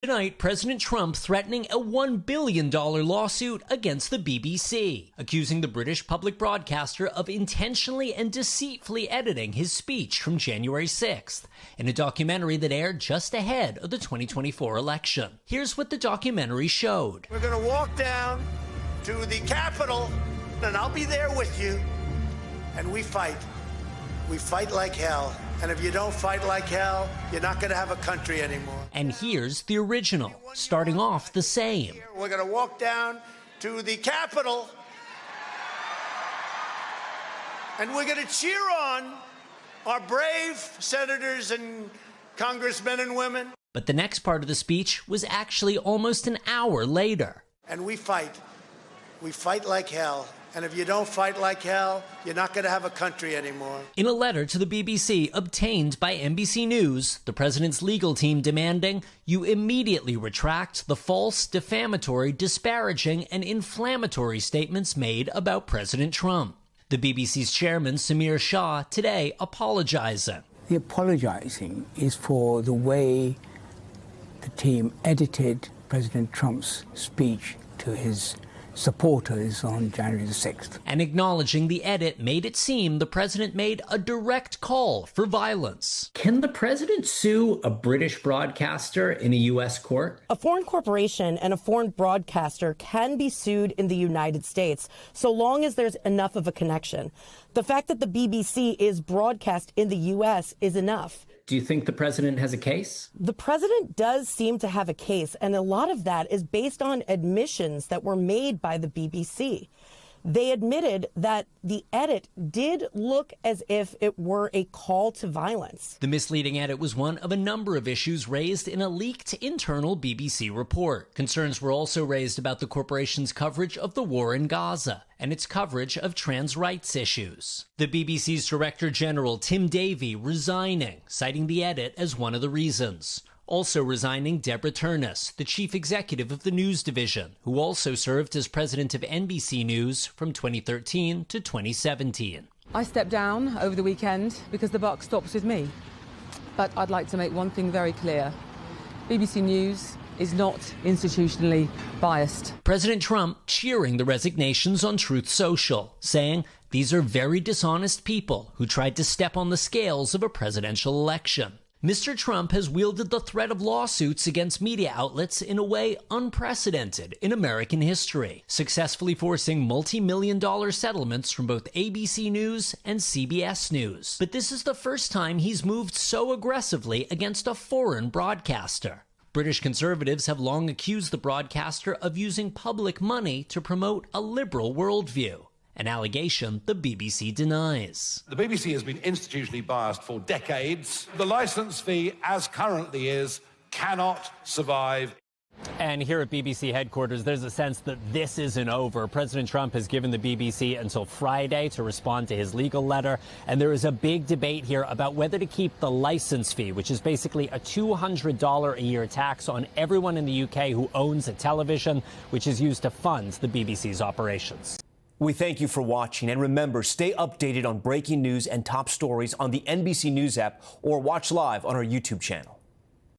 Tonight, President Trump threatening a $1 billion lawsuit against the BBC, accusing the British public broadcaster of intentionally and deceitfully editing his speech from January 6th in a documentary that aired just ahead of the 2024 election. Here's what the documentary showed. We're going to walk down to the Capitol, and I'll be there with you, and we fight. We fight like hell. And if you don't fight like hell, you're not going to have a country anymore. And here's the original, starting off the same. We're going to walk down to the Capitol, and we're going to cheer on our brave senators and congressmen and women. But the next part of the speech was actually almost an hour later. And we fight. We fight like hell. And if you don't fight like hell, you're not going to have a country anymore. In a letter to the BBC obtained by NBC News, the president's legal team demanding you immediately retract the false, defamatory, disparaging, and inflammatory statements made about President Trump. The BBC's chairman, Samir Shah, today apologizing. The apologizing is for the way the team edited President Trump's speech to his supporters on January the 6th. And acknowledging the edit made it seem the president made a direct call for violence. Can the president sue a British broadcaster in a U.S. court? A foreign corporation and a foreign broadcaster can be sued in the United States so long as there's enough of a connection. The fact that the BBC is broadcast in the U.S. is enough. Do you think the president has a case? The president does seem to have a case, and a lot of that is based on admissions that were made by the BBC. They admitted that the edit did look as if it were a call to violence. The misleading edit was one of a number of issues raised in a leaked internal BBC report. Concerns were also raised about the corporation's coverage of the war in Gaza and its coverage of trans rights issues. The BBC's Director General, Tim Davie, resigning, citing the edit as one of the reasons. Also resigning, Deborah Turnus, the chief executive of the news division, who also served as president of NBC News from 2013 to 2017. I stepped down over the weekend because the buck stops with me. But I'd like to make one thing very clear. BBC News is not institutionally biased. President Trump cheering the resignations on Truth Social, saying these are very dishonest people who tried to step on the scales of a presidential election. Mr. Trump has wielded the threat of lawsuits against media outlets in a way unprecedented in American history, successfully forcing multi-million-dollar settlements from both ABC News and CBS News. But this is the first time he's moved so aggressively against a foreign broadcaster. British conservatives have long accused the broadcaster of using public money to promote a liberal worldview, an allegation the BBC denies. The BBC has been institutionally biased for decades. The licence fee, as currently is, cannot survive. And here at BBC headquarters, there's a sense that this isn't over. President Trump has given the BBC until Friday to respond to his legal letter. And there is a big debate here about whether to keep the license fee, which is basically a $200 a year tax on everyone in the UK who owns a television, which is used to fund the BBC's operations. We thank you for watching, and remember, stay updated on breaking news and top stories on the NBC News app or watch live on our YouTube channel.